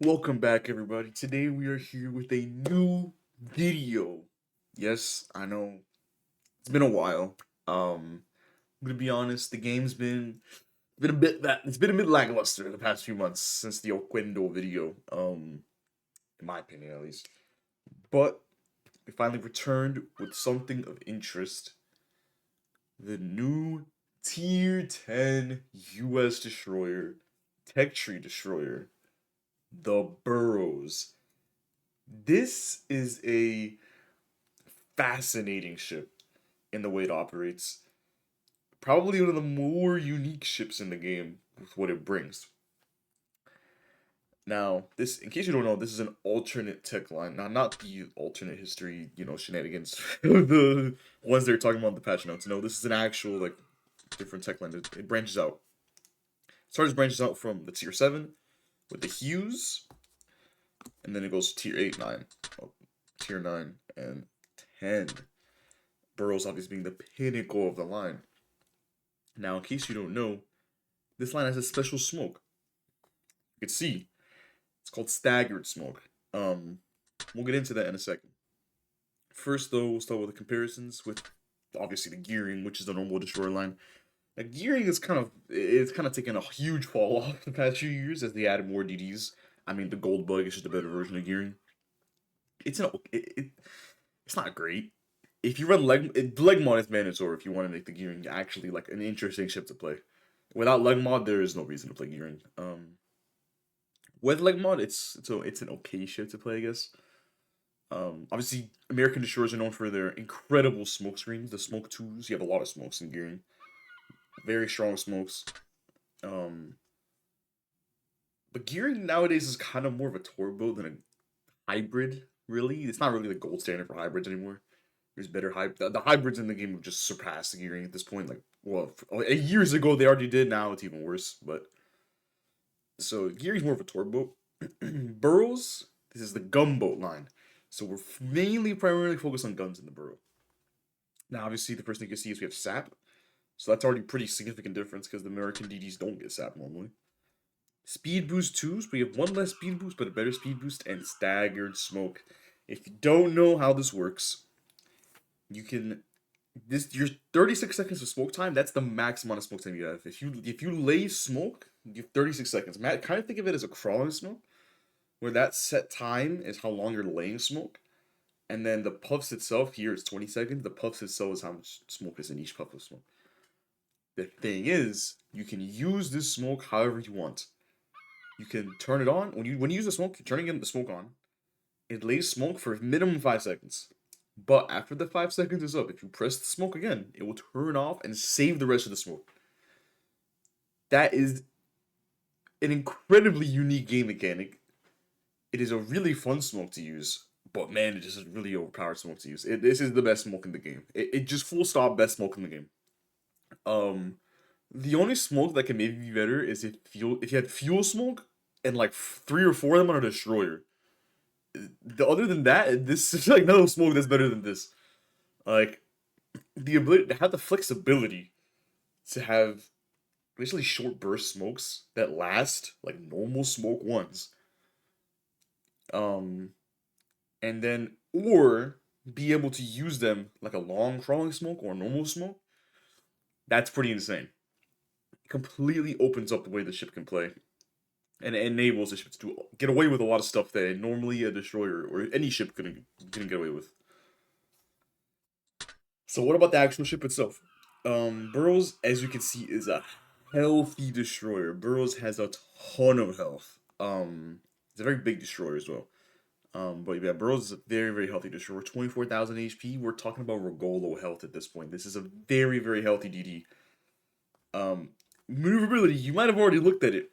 Welcome back, everybody. Today we are here with a new video. Yes, I know it's been a while. I'm gonna be honest. The game's been a bit that it's been a bit lackluster the past few months since the Oquendo video. In my opinion, at least. But we finally returned with something of interest: the new Tier 10 U.S. destroyer, Tech Tree Destroyer, the Burrows. This is a fascinating ship in the way it operates. Probably one of the more unique ships in the game with what it brings. Now, this, in case you don't know, this is an alternate tech line. Now, not the alternate history, shenanigans, the ones they're talking about in the patch notes. No, this is an actual, different tech line. It branches out. Starts branches out from the tier 7 with the Hughes, and then it goes tier 8, 9, tier 9, and 10. Burrows obviously being the pinnacle of the line. Now, in case you don't know, this line has a special smoke. You can see it's called Staggered smoke. We'll get into that in a second. First, though, we'll start with the comparisons with obviously the gearing, which is the normal destroyer line. Now, gearing is kind of taken a huge fall off the past few years as they added more DDs. I mean, the gold bug is just a better version of gearing. It's not great. If you run leg mod is mandatory if you want to make the gearing actually like an interesting ship to play. Without leg mod, there is no reason to play gearing. With leg mod, it's an okay ship to play, I guess. Obviously, American destroyers are known for their incredible smoke screens. The smoke twos, you have a lot of smokes in gearing. Very strong smokes. Um, but gearing nowadays is kind of more of a tour build than a hybrid. Really, it's not really the gold standard for hybrids anymore. There's better The hybrids in the game have just surpassed the gearing at this point. Like, well, years ago they already did. Now it's even worse. But so gearing's more of a tour boat. Burrows, this is the gunboat line. So we're mainly primarily focused on guns in the burrow. Now, obviously, the first thing you see is we have sap. So that's already pretty significant difference because the American DDs don't get sap normally. Speed boost twos, we have one less speed boost, but a better speed boost, and staggered smoke. If you don't know how this works, you can your 36 seconds of smoke time, that's the max amount of smoke time you have. If you lay smoke, you have 36 seconds. Matt, kind of think of it as a crawling smoke, where that set time is how long you're laying smoke. And then the puffs itself here is 20 seconds. The puffs itself is how much smoke is in each puff of smoke. The thing is, you can use this smoke however you want. You can turn it on. When you use the smoke, you're turning the smoke on. It lays smoke for a minimum 5 seconds. But after the 5 seconds is up, if you press the smoke again, it will turn off and save the rest of the smoke. That is an incredibly unique game mechanic. It is a really fun smoke to use, but man, it just is really overpowered smoke to use. This is the best smoke in the game. It just full stop best smoke in the game. Um, the only smoke that can maybe be better is if you had fuel smoke and like 3 or 4 of them on a destroyer. Other than that, this is like no smoke that's better than this. Like the ability to have the flexibility to have basically short burst smokes that last like normal smoke ones. Um, and then or be able to use them like a long crawling smoke or normal smoke. That's pretty insane. It completely opens up the way the ship can play. And it enables the ship to get away with a lot of stuff that normally a destroyer or any ship couldn't get away with. So what about the actual ship itself? Burrows, as you can see, is a healthy destroyer. Burrows has a ton of health. It's a very big destroyer as well. But yeah, Burrows is a very, very healthy destroyer. 24,000 HP. We're talking about Regolo health at this point. This is a very, very healthy DD. Maneuverability, you might have already looked at it.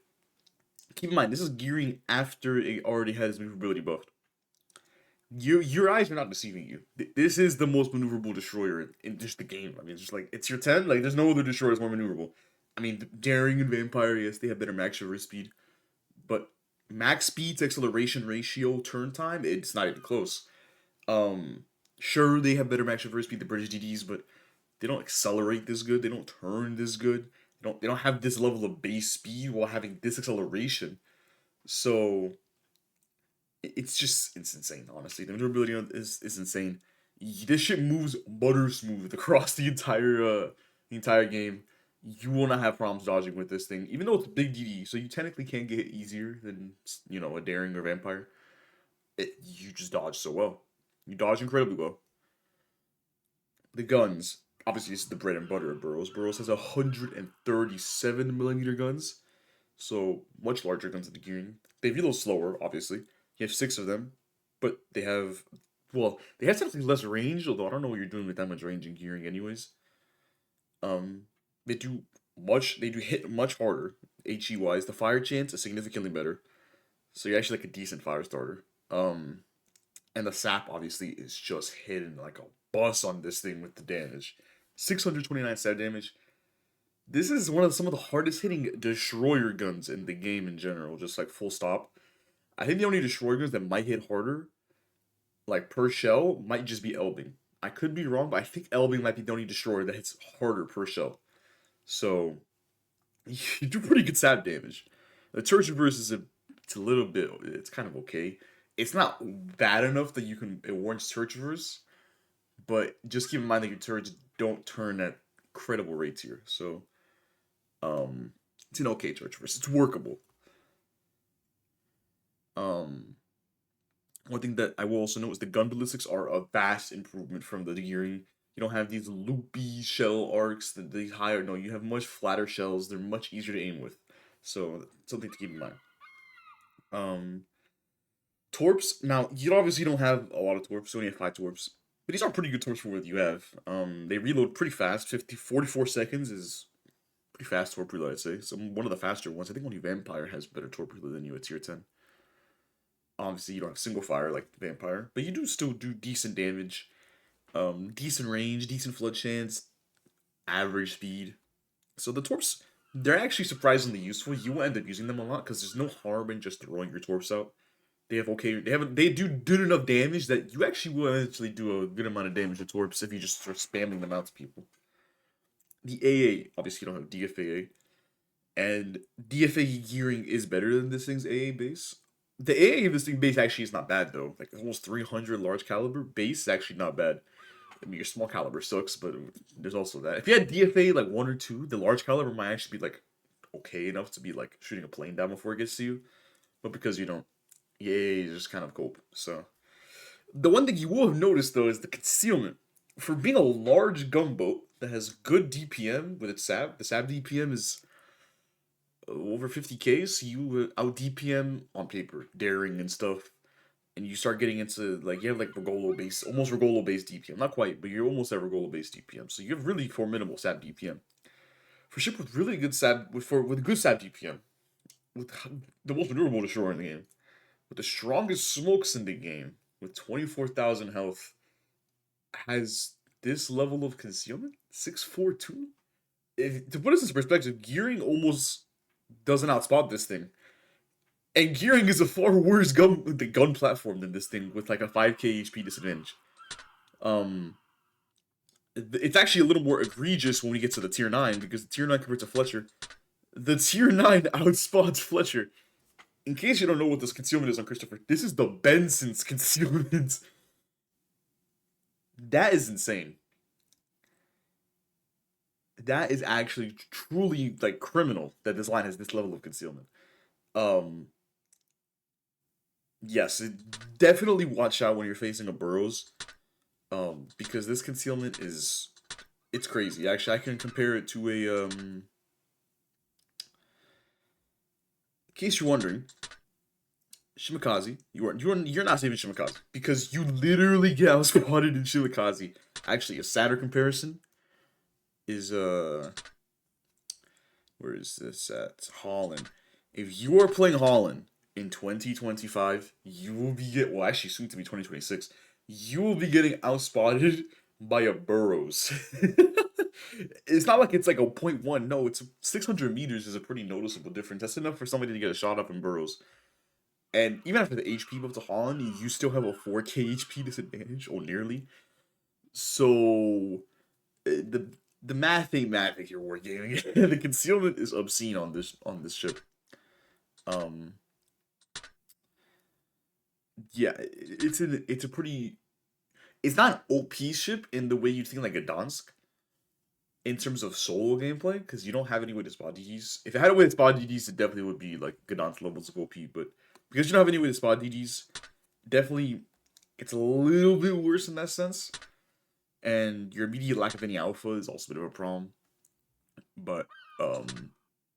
Keep in mind, this is gearing after it already has maneuverability buffed. Your eyes are not deceiving you. This is the most maneuverable destroyer in just the game. I mean, it's just like it's your 10. Like, there's no other destroyer that's more maneuverable. I mean, Daring and Vampire, yes, they have better max shiver speed, but max speed to acceleration ratio turn time, it's not even close. Sure, they have better max shiver speed than British DDs, but they don't accelerate this good. They don't turn this good. They don't have this level of base speed while having this acceleration. So It's insane, honestly. The maneuverability is insane. This shit moves butter smooth across the entire game. You will not have problems dodging with this thing, even though it's big DD, so you technically can get hit easier than a daring or vampire. You just dodge so well. You dodge incredibly well. The guns, obviously, this is the bread and butter of Burrows. Burrows has 137 millimeter guns, so much larger guns than the Gearing. They reload slower, obviously. You have six of them, but they have technically less range. Although I don't know what you're doing with that much range in Gearing, anyways. Um, they do they do hit much harder. HE wise, the fire chance is significantly better. So you're actually like a decent fire starter. And the sap obviously is just hitting like a bus on this thing with the damage. 629 sap damage. This is some of the hardest hitting destroyer guns in the game in general, just like full stop. I think the only destroyer guns that might hit harder, like per shell, might just be Elbing. I could be wrong, but I think Elbing might be the only destroyer that hits harder per shell. So you do pretty good sap damage. The Church Reverse it's a little bit, it's kind of okay. It's not bad enough that it warrants Church Reverse, but just keep in mind that your turrets don't turn at credible rates here. So um, it's an okay Church Reverse. It's workable. Um, One thing that I will also note is the gun ballistics are a vast improvement from the Gearing. You don't have these loopy shell arcs, the higher. No, you have much flatter shells. They're much easier to aim with. So something to keep in mind. Um, Torps. Now you obviously don't have a lot of torps. You only have 5 torps, but these are pretty good torps for what you have. They reload pretty fast. 44 seconds is pretty fast torp reload, I'd say. One of the faster ones. I think only Vampire has better torp reload than you at tier 10. Obviously, you don't have single fire like Vampire, but you do still do decent damage, decent range, decent flood chance, average speed. So the torps, they're actually surprisingly useful. You will end up using them a lot because there's no harm in just throwing your torps out. They do good enough damage that you actually will actually do a good amount of damage to torps if you just start spamming them out to people. The AA, obviously you don't have DFAA, and DFA gearing is better than this thing's AA base. The AA of this thing base actually is not bad though. Like almost 300 large caliber base is actually not bad. I mean, your small caliber sucks, but there's also that. If you had DFA like 1 or 2, the large caliber might actually be like okay enough to be like shooting a plane down before it gets to you. But because you don't, yeah, you just kind of cope. So the one thing you will have noticed though is the concealment. For being a large gunboat that has good DPM with its SAB, the SAB DPM is over 50k, so you out DPM on paper, daring and stuff, and you start getting into like you have like Regolo base, almost Regolo based DPM, not quite, but you're almost at Regolo based DPM, so you have really formidable SAB DPM. For ship with really good SAB with good SAB DPM, with the most maneuverable destroyer in the game, with the strongest smokes in the game, with 24,000 health, has this level of concealment, 642. To put this into perspective, Gearing almost doesn't outspot this thing. And Gearing is a far worse gun platform than this thing with like a 5k HP disadvantage. Um, it's actually a little more egregious when we get to the tier 9 because the tier 9 compared to Fletcher, the tier 9 outspots Fletcher. In case you don't know what this concealment is on Christopher, this is the Benson's concealment. That is insane. That is actually truly like criminal that this line has this level of concealment. Um, yes, definitely watch out when you're facing a Burrows. Because this concealment it's crazy. Actually, I can compare it to in case you're wondering, Shimakaze. You're not saving Shimakaze because you literally get outspotted in Shimakaze. Actually, a sadder comparison is where is this at? Holland. If you are playing Holland in 2025, you will be well actually soon to be 2026. You will be getting outspotted by a Burrows. It's not like it's like a point 0.1. No, it's 600 meters is a pretty noticeable difference. That's enough for somebody to get a shot up in Burrows. And even after the HP buff to Holland, you still have a 4k HP disadvantage, or nearly. So the math ain't math if you're wargaming. The concealment is obscene on this ship. Um, Yeah, it's a pretty. It's not an OP ship in the way you'd think like a Donsk in terms of solo gameplay, because you don't have any weighted spot DDs. If it had a weighted spot DDs, it definitely would be like Gdansk levels of OP, but because you don't have any weighted spot DDs, definitely it's a little bit worse in that sense. And your immediate lack of any alpha is also a bit of a problem. But um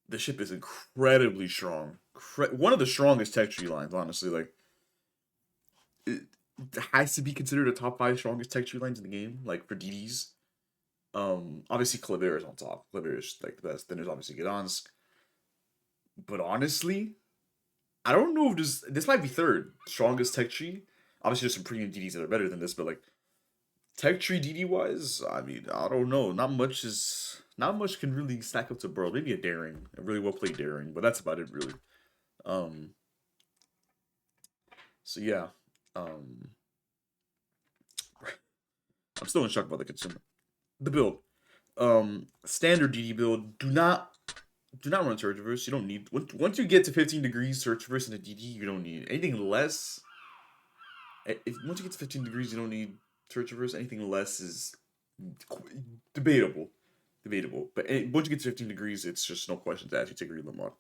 the ship is incredibly strong. One of the strongest tech tree lines, honestly. Like it has to be considered a top five strongest tech tree lines in the game, like for DDs. Obviously Klavier is on top. Klavier is like the best. Then there's obviously Gdansk. But honestly, I don't know if this might be third strongest tech tree. Obviously, there's some premium DDs that are better than this, but like tech tree DD wise, I mean, I don't know. Not much can really stack up to Burrows. Maybe a daring, a really well played daring, but that's about it really. Um, so yeah, um, I'm still in shock about the consumer. The build, standard DD build. Do not run search reverse. You don't need once you get to 15 degrees search reverse in a DD. You don't need anything less. Once you get to 15 degrees, you don't need search reverse. Anything less is debatable, debatable. But once you get to 15 degrees, it's just no questions asked. You take a reload mod.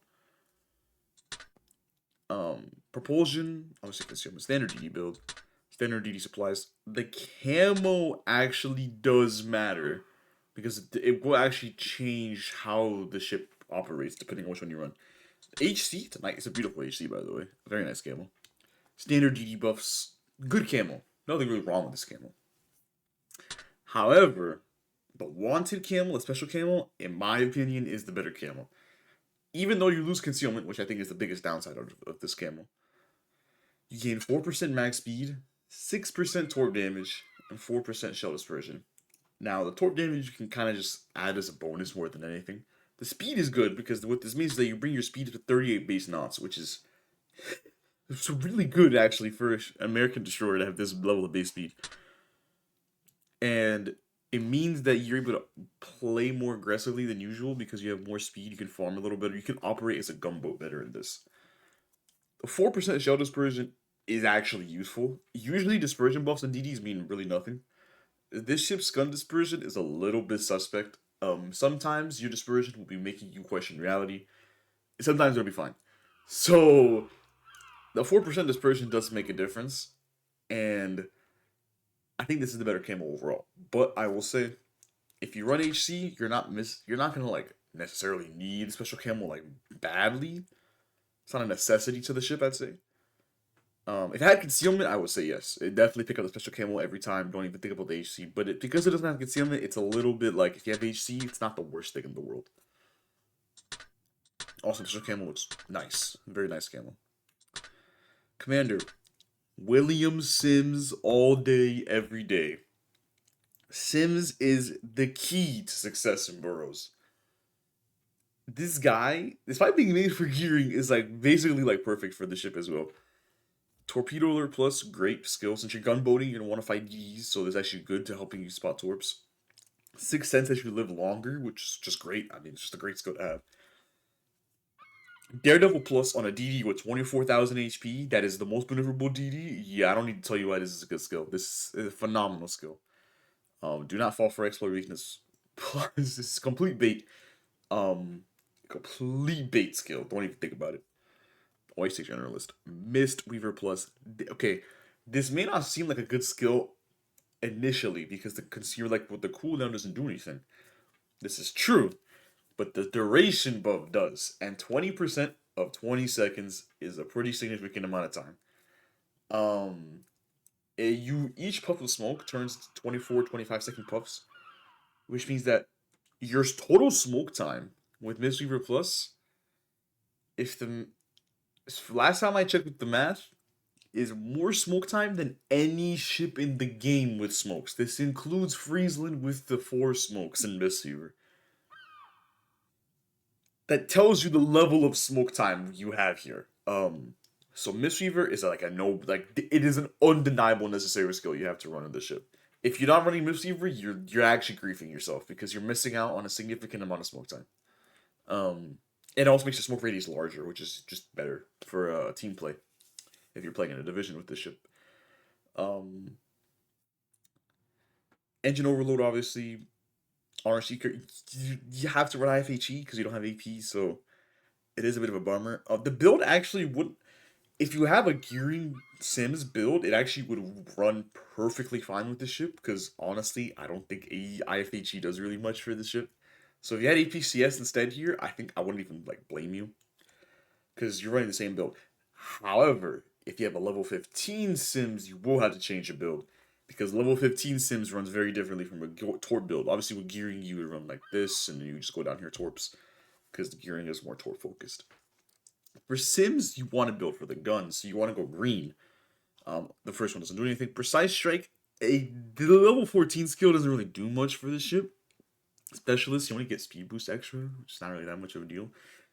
Propulsion, obviously consume a standard DD build, standard DD supplies. The camo actually does matter because it will actually change how the ship operates depending on which one you run. HC tonight is a beautiful HC, by the way. Very nice camo. Standard DD buffs, good camo. Nothing really wrong with this camo. However, the wanted camo, the special camo, in my opinion, is the better camo. Even though you lose concealment, which I think is the biggest downside of this camo, you gain 4% max speed, 6% torp damage, and 4% shell dispersion. Now, the torp damage you can kind of just add as a bonus more than anything. The speed is good because what this means is that you bring your speed to 38 base knots, which is it's really good actually for an American destroyer to have this level of base speed. And it means that you're able to play more aggressively than usual because you have more speed. You can farm a little better. You can operate as a gunboat better in this. 4% shell dispersion is actually useful. Usually dispersion buffs and DDs mean really nothing. This ship's gun dispersion is a little bit suspect. Sometimes your dispersion will be making you question reality. Sometimes it'll be fine. So the 4% dispersion does make a difference, and I think this is the better camo overall. But I will say, if you run HC, you're not gonna like necessarily need special camo like badly. It's not a necessity to the ship, I'd say. If it had concealment, I would say yes. It definitely pick up the special camo every time. Don't even think about the HC. But because it doesn't have concealment, it's a little bit like if you have HC, it's not the worst thing in the world. Also, special camo looks nice. Very nice camo. Commander, William Sims all day, every day. Sims is the key to success in Burrows. This guy, despite being made for gearing, is like basically like perfect for the ship as well. Torpedo alert plus, great skill. Since you're gunboating, you're gonna want to fight Ds, so that's actually good to helping you spot torps. Sixth sense as you live longer, which is just great. I mean, it's just a great skill to have. Daredevil plus on a DD with 24,000 HP, that is the most maneuverable DD. Yeah, I don't need to tell you why this is a good skill. This is a phenomenal skill. Do not fall for exploit weakness. Plus, this is complete bait. Complete bait skill. Don't even think about it. Oyster Generalist. Mist Weaver plus. Okay, this may not seem like a good skill initially because the you're like, well, the cooldown doesn't do anything. This is true, but the duration buff does, and 20% of 20 seconds is a pretty significant amount of time. Each puff of smoke turns to 24, 25-second puffs, which means that your total smoke time with Mistweaver Plus, if the last time I checked with the math, is more smoke time than any ship in the game with smokes. This includes Friesland with the 4 smokes and Mistweaver. That tells you the level of smoke time you have here. So Mistweaver is like a no, like it is an undeniable necessary skill you have to run in the ship. If you're not running Mistweaver, you're actually griefing yourself because you're missing out on a significant amount of smoke time. It also makes your smoke radius larger, which is just better for team play. if you're playing in a division with this ship. Um, Engine overload, obviously. RNC, you have to run IFHE because you don't have AP, so it is a bit of a bummer. The build actually would, if you have a gearing Sims build, it actually would run perfectly fine with this ship because honestly, I don't think IFHE does really much for this ship. So if you had APCS instead here, I think I wouldn't even like blame you because you're running the same build. However, if you have a level 15 Sims, you will have to change your build because level 15 Sims runs very differently from a Torp build. Obviously, with gearing, you would run like this, and then you just go down here Torps because the gearing is more Torp focused. For Sims, you want to build for the guns, so you want to go green. The first one doesn't do anything. Precise Strike, the level 14 skill doesn't really do much for this ship. Specialist, you only get speed boost extra, which is not really that much of a deal.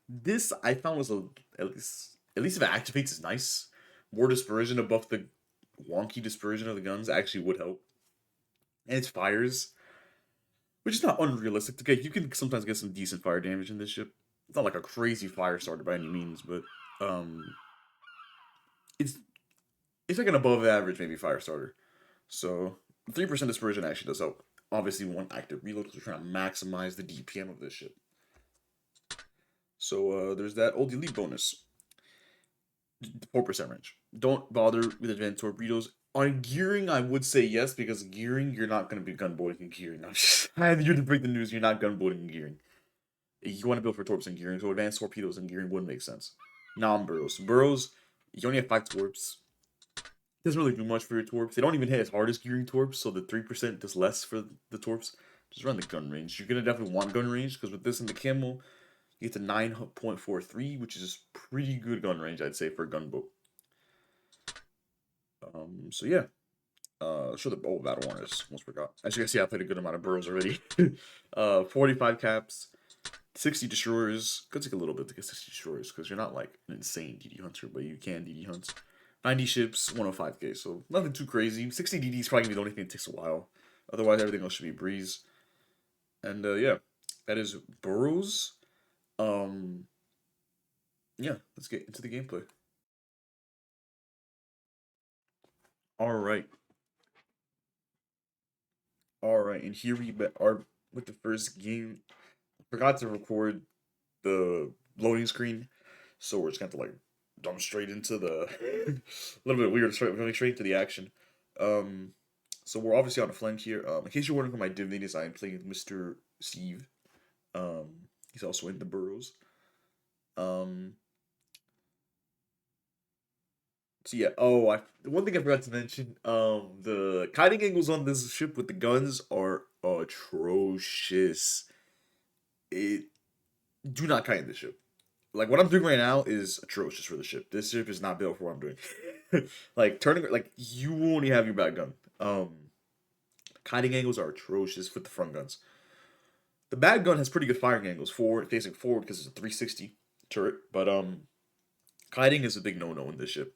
This I found was at least if it activates is nice. More dispersion above the wonky dispersion of the guns actually would help. And it fires, which is not unrealistic to get. You can sometimes get some decent fire damage in this ship. It's not like a crazy fire starter by any means, but um, it's it's like an above average maybe fire starter. So 3% dispersion actually does help. Obviously, we want active reload because we're trying to maximize the DPM of this ship. So there's that old elite bonus. 4% range. Don't bother with advanced torpedoes. On gearing, I would say yes, because gearing, you're not going to be gunboating in gearing. I'm here to break the news, you're not gunboating in gearing. You want to build for torps and gearing, so advanced torpedoes and gearing wouldn't make sense. Non-Burrows. Burrows, you only have 5 torps. Doesn't really do much for your torps. They don't even hit as hard as gearing torps, so the 3% does less for the torps. Just run the gun range. You're going to definitely want gun range, because with this and the camo, you get to 9.43, which is pretty good gun range, I'd say, for a gunboat. So yeah. Sure, the battle warners. Almost forgot. As you can see, I played a good amount of Burrows already. 45 caps, 60 destroyers. Could take a little bit to get 60 destroyers because you're not like an insane DD hunter, but you can DD hunt. 90 ships, 105k, so nothing too crazy. 60 DD is probably gonna be the only thing that takes a while. Otherwise, everything else should be a breeze. And yeah, that is Burrows. Um, yeah, let's get into the gameplay. All right. All right, and here we are with the first game. Forgot to record the loading screen, so we're just going to like jump straight into the a little bit weird, going straight into the action. Um, so we're obviously on a flank here. In case you're wondering who my divinity is, I'm playing Mr. Steve. He's also in the Burrows. Um, so yeah. Oh, one thing I forgot to mention. The kiting angles on this ship with the guns are atrocious. It do not kite this ship. Like what I'm doing right now is atrocious for the ship. This ship is not built for what I'm doing. Like turning, like you only have your back gun. Kiting angles are atrocious with the front guns. The back gun has pretty good firing angles forward, facing forward because it's a 360 turret. But kiting is a big no-no in this ship.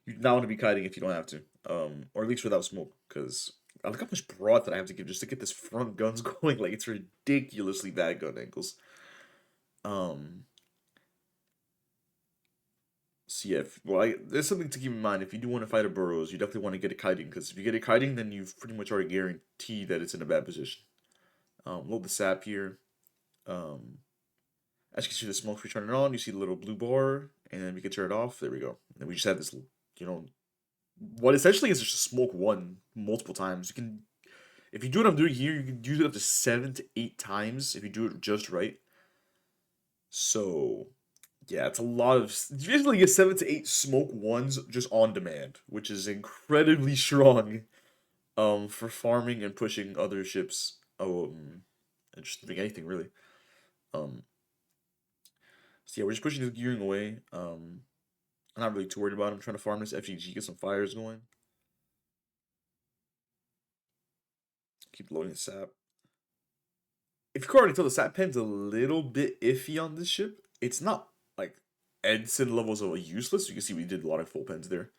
You do not want to be kiting if you don't have to. Or at least without smoke, because I look how much broad that I have to give just to get this front guns going. Like it's ridiculously bad gun angles. Um, so yeah, there's something to keep in mind. If you do want to fight a Burrows, you definitely want to get a kiting, because if you get a kiting, then you've pretty much already guaranteed that it's in a bad position. Load the sap here. Um, as you can see, the smoke's turning on. You see the little blue bar, and then we can turn it off. There we go. And we just have this, you know, what essentially is just a smoke one multiple times. You can, if you do what I'm doing here, you can use it up to 7 to 8 times if you do it just right. So yeah, it's a lot of. You usually get 7 to 8 smoke ones just on demand, which is incredibly strong. For farming and pushing other ships. And just doing anything really. Um, so yeah, we're just pushing the gearing away. I'm not really too worried about it. I'm trying to farm this FGG, get some fires going. Keep loading the sap. If you can already tell, the sap pen's a little bit iffy on this ship. It's not like Edson levels of useless. You can see we did a lot of full pens there.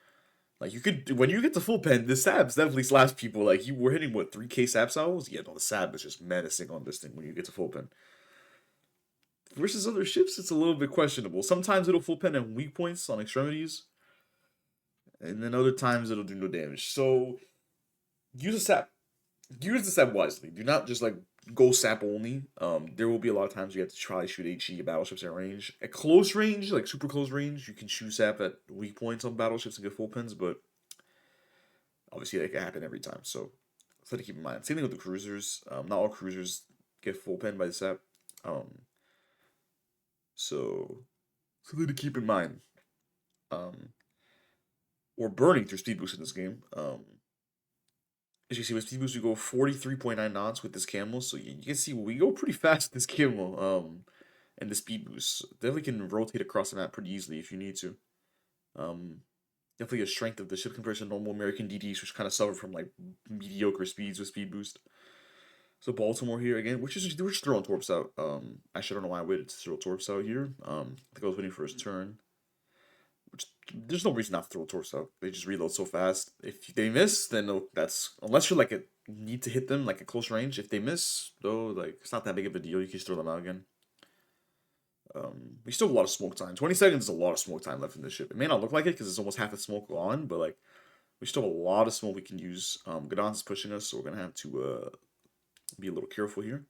Like you could, when you get to full pen, the sabs definitely slash people. Like you were hitting what 3k sap salvos. Yeah, no, the sab is just menacing on this thing when you get to full pen. Versus other ships, it's a little bit questionable. Sometimes it'll full pen at weak points on extremities. and then other times it'll do no damage. So use a sap. Use the sap wisely. Do not just like go sap only. There will be a lot of times you have to try to shoot HE battleships at range. At close range, like super close range, you can shoot sap at weak points on battleships and get full pins, but obviously that can happen every time. So something to keep in mind. Same thing with the cruisers. Not all cruisers get full pin by the sap. Um, so something to keep in mind. Um, we're burning through speed boost in this game. As you see with speed boost, we go 43.9 knots with this camel. So you can see we go pretty fast with this camel. And the speed boost definitely can rotate across the map pretty easily if you need to. Um, Definitely a strength of the ship compared to normal American DDs, which kind of suffer from like mediocre speeds with speed boost. So Baltimore here again, we're just throwing torps out. Actually, I don't know why I waited to throw torps out here. I think I was waiting for his turn. Which there's no reason not to throw torps out. They just reload so fast. If they miss, then that's unless you're like a need to hit them like at close range. If they miss, though, like it's not that big of a deal. You can just throw them out again. We still have a lot of smoke time. 20 seconds is a lot of smoke time left in this ship. It may not look like it because it's almost half the smoke on, but like we still have a lot of smoke we can use. Gdansk is pushing us, so we're gonna have to be a little careful here.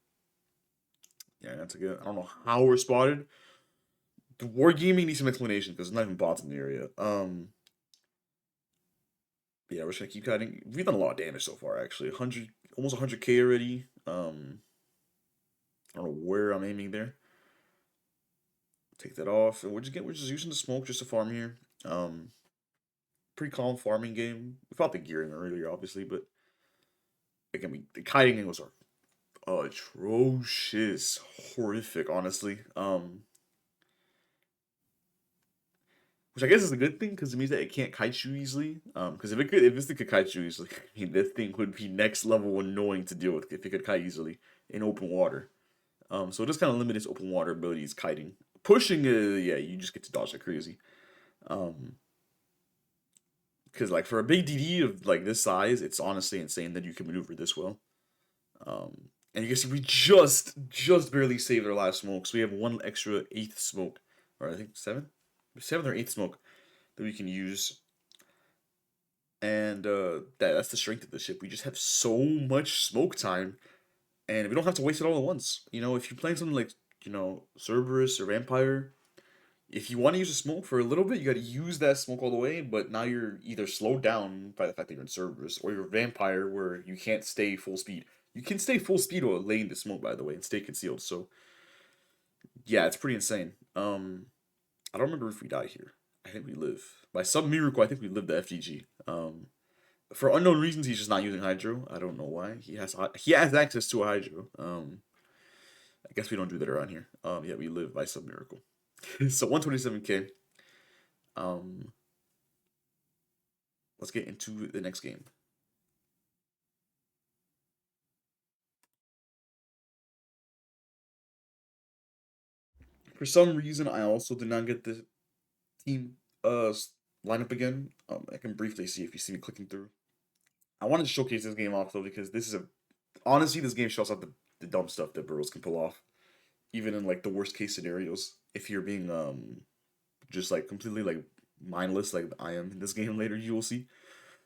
Yeah, that's a good. I don't know how we're spotted. The wargaming needs some explanation because there's not even bots in the area. Yeah, we're just gonna keep cutting. We've done a lot of damage so far, actually. 100, almost 100k already. I don't know where I'm aiming there. Take that off, and we're just using the smoke just to farm here. Pretty calm farming game. We fought the gearing earlier, obviously, but again, the kiting angles are atrocious, horrific, honestly. Which I guess is a good thing because it means that it can't kite you easily. Because if this thing could kite you easily, I mean, this thing would be next level annoying to deal with if it could kite easily in open water. So it just kind of limit its open water abilities kiting. Pushing, yeah, you just get to dodge like crazy. Because like for a big DD of like this size, it's honestly insane that you can maneuver this well. And you can see we just barely saved our last smoke, so we have one extra eighth smoke, or I think seventh or eighth smoke that we can use. And that's the strength of the ship. We just have so much smoke time, and we don't have to waste it all at once. You know, if you're playing something like Cerberus or Vampire, if you want to use a smoke for a little bit, you got to use that smoke all the way. But now you're either slowed down by the fact that you're in Cerberus, or you're Vampire where you can't stay full speed. You can stay full speed while laying the smoke, by the way, and stay concealed. So yeah, it's pretty insane. I don't remember if we die here. I think we live. By some miracle, I think we live the FGG. For unknown reasons, he's just not using Hydro. I don't know why. He has access to a Hydro. I guess we don't do that around here. Yeah, we live by some miracle. So 127k. Let's get into the next game. For some reason, I also did not get the team lineup again. I can briefly see if you see me clicking through. I wanted to showcase this game off though because this is honestly this game shows off the dumb stuff that Burrows can pull off, even in like the worst case scenarios. If you're being just like completely like mindless like I am in this game later, you will see.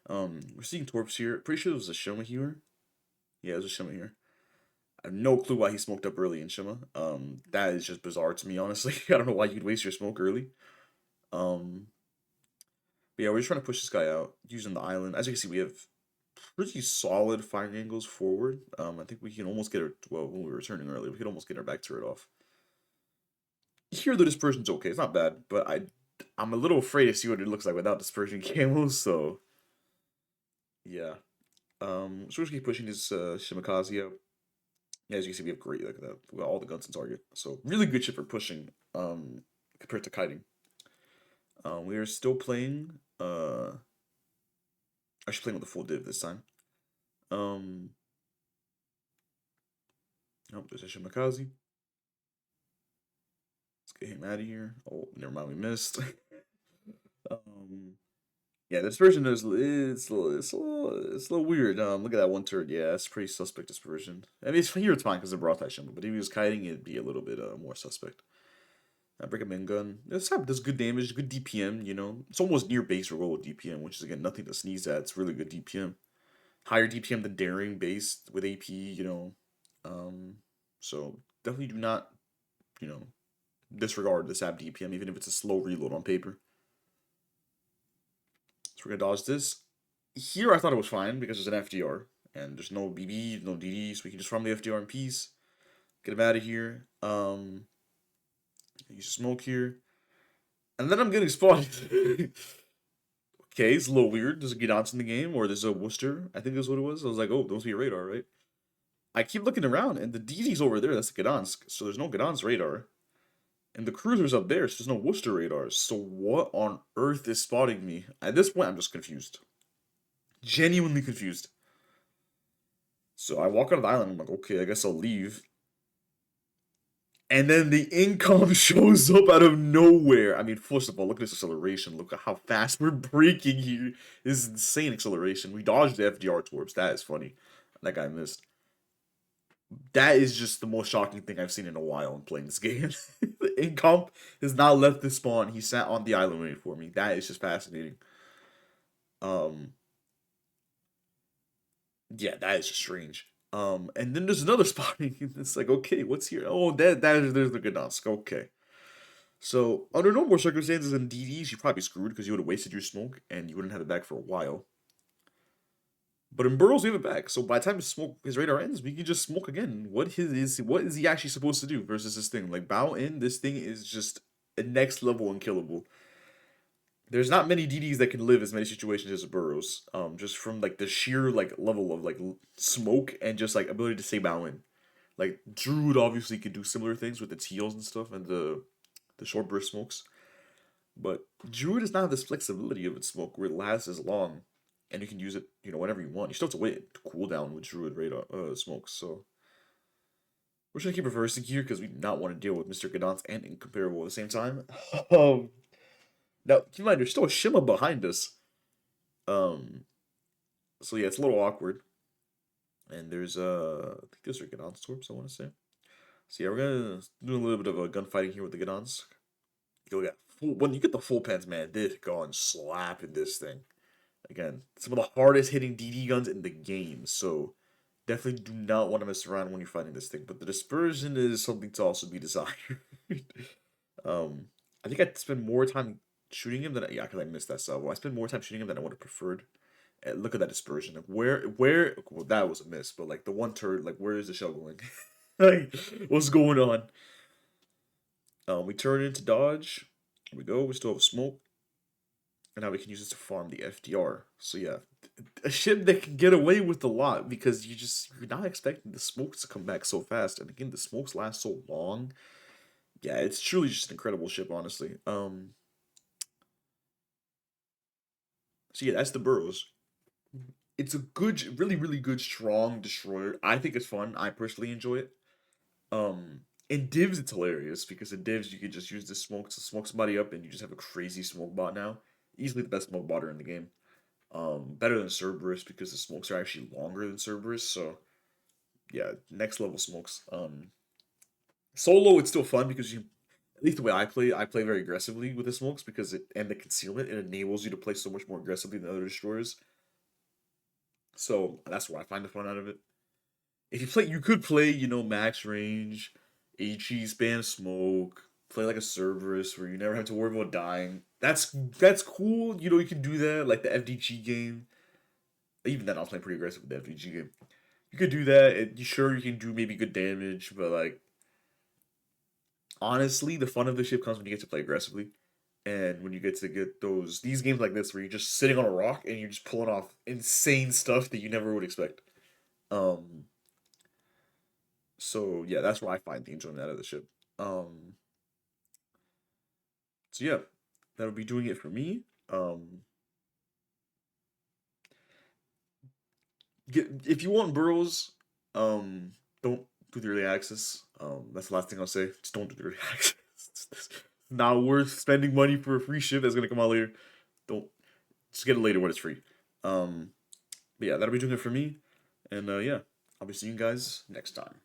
We're seeing Torps here. Pretty sure it was a Shima here. Yeah, it was a Shima here. I have no clue why he smoked up early in Shima. That is just bizarre to me, honestly. I don't know why you'd waste your smoke early. Um, but yeah, we're just trying to push this guy out using the island. As you can see, we have pretty solid firing angles forward. I think we can almost get our, well, when we were returning earlier, we could almost get our back turret off. Here, the dispersion's okay. It's not bad, but I'm a little afraid to see what it looks like without dispersion camos, so yeah. So we're just keep pushing this Shimakaze out. Yeah, as you can see, we have great, look at that. We got all the guns in target. So really good ship for pushing, compared to kiting. We are still playing, actually playing with a full div this time. Oh, there's a Shimakaze. Let's get him out of here. Oh, never mind, we missed. Yeah, this version is it's a little weird. Look at that one turret. Yeah, it's pretty suspect dispersion. I mean, it's here it's fine because of broad type Shimmer, but if he was kiting, it'd be a little bit more suspect. I break a main gun. This sap does good damage, good DPM, you know. It's almost near base roll with DPM, which is again nothing to sneeze at. It's really good DPM. Higher DPM than daring base with AP, you know. Um, so definitely do not, you know, disregard the sap DPM, even if it's a slow reload on paper. So we're gonna dodge this. Here I thought it was fine because there's an FDR and there's no BB, no DD, so we can just farm the FDR in peace. Get him out of here. Use smoke here. And then I'm getting spotted. Okay, it's a little weird. There's a Gidance in the game, or there's a Worcester. I think that's what it was. I was like, oh, there must be a radar, right? I keep looking around, and the DD's over there. That's the Gdansk. So there's no Gdansk radar. And the cruiser's up there, so there's no Worcester radars. So what on earth is spotting me? At this point, I'm just confused. Genuinely confused. So I walk out of the island. I'm like, okay, I guess I'll leave. And then the income shows up out of nowhere. I mean, first of all, look at this acceleration. Look at how fast we're breaking here. This is insane acceleration. We dodged the FDR torps. That is funny. That guy missed. That is just the most shocking thing I've seen in a while in playing this game. The incomp has not left the spawn. He sat on the island waiting for me. That is just fascinating. Um, yeah, that is just strange. And then there's another spotting. It's like, okay, what's here? Oh, there's the Gdansk. Okay. So, under normal circumstances in DDs, you'd probably be screwed because you would have wasted your smoke and you wouldn't have it back for a while. But in Burrows, we have it back. So by the time his radar ends, we can just smoke again. What is he actually supposed to do versus this thing? Like, bow in, this thing is just a next level unkillable. There's not many DDs that can live as many situations as Burrows. Just from like the sheer like level of like smoke and just like ability to stay bow in. Like Druid obviously can do similar things with its heals and stuff and the short burst smokes. But Druid does not have this flexibility of its smoke where it lasts as long and you can use it, you know, whenever you want. You still have to wait to cool down with Druid radar smokes, so we're just gonna keep reversing here because we do not want to deal with Mr. Gdansk and Incomparable at the same time. um Now keep in mind there's still a Shima behind us. Um so yeah, it's a little awkward. And there's I think there's a Gdansk torps, I wanna say. So yeah, we're gonna do a little bit of a gunfighting here with the Gdansk. You get full when you get the full pens, man, this gun slapping this thing. Again, some of the hardest hitting DD guns in the game, so definitely do not want to mess around when you're fighting this thing. But the dispersion is something to also be desired. um, I think I'd spend more time shooting him than yeah, because I missed that salvo. I spent more time shooting him than I would have preferred. And look at that dispersion. Like where well that was a miss, but like the one turret, like where is the shell going? Like what's going on? We turn into dodge. Here we go. We still have smoke. And now we can use this to farm the FDR. So yeah, a ship that can get away with a lot because you're not expecting the smokes to come back so fast. And again, the smokes last so long. Yeah, it's truly just an incredible ship, honestly. So yeah, that's the Burrows. It's a good, really, really good, strong destroyer. I think it's fun. I personally enjoy it. In divs, it's hilarious because in divs you could just use this smoke to smoke somebody up, and you just have a crazy smoke bot now. Easily the best smoke botter in the game. Better than Cerberus because the smokes are actually longer than Cerberus. So yeah, next level smokes. Solo it's still fun because you, at least the way I play very aggressively with the smokes because it and the concealment it enables you to play so much more aggressively than other destroyers. So that's where I find the fun out of it. If you play, you could play, you know, max range, HE spam smoke, play like a Cerberus where you never have to worry about dying. That's cool. You know, you can do that like the FDG game. Even then, I was playing pretty aggressive with the FDG game. You could do that. And you sure you can do maybe good damage, but like honestly, the fun of the ship comes when you get to play aggressively, and when you get to get these games like this where you're just sitting on a rock and you're just pulling off insane stuff that you never would expect. Um, so yeah, that's where I find the enjoyment out of the ship. Um, so yeah, that'll be doing it for me. If you want Burrows, don't do the early access. That's the last thing I'll say. Just don't do the early access. It's not worth spending money for a free ship that's gonna come out later. Don't just get it later when it's free. But yeah, that'll be doing it for me. And yeah, I'll be seeing you guys next time.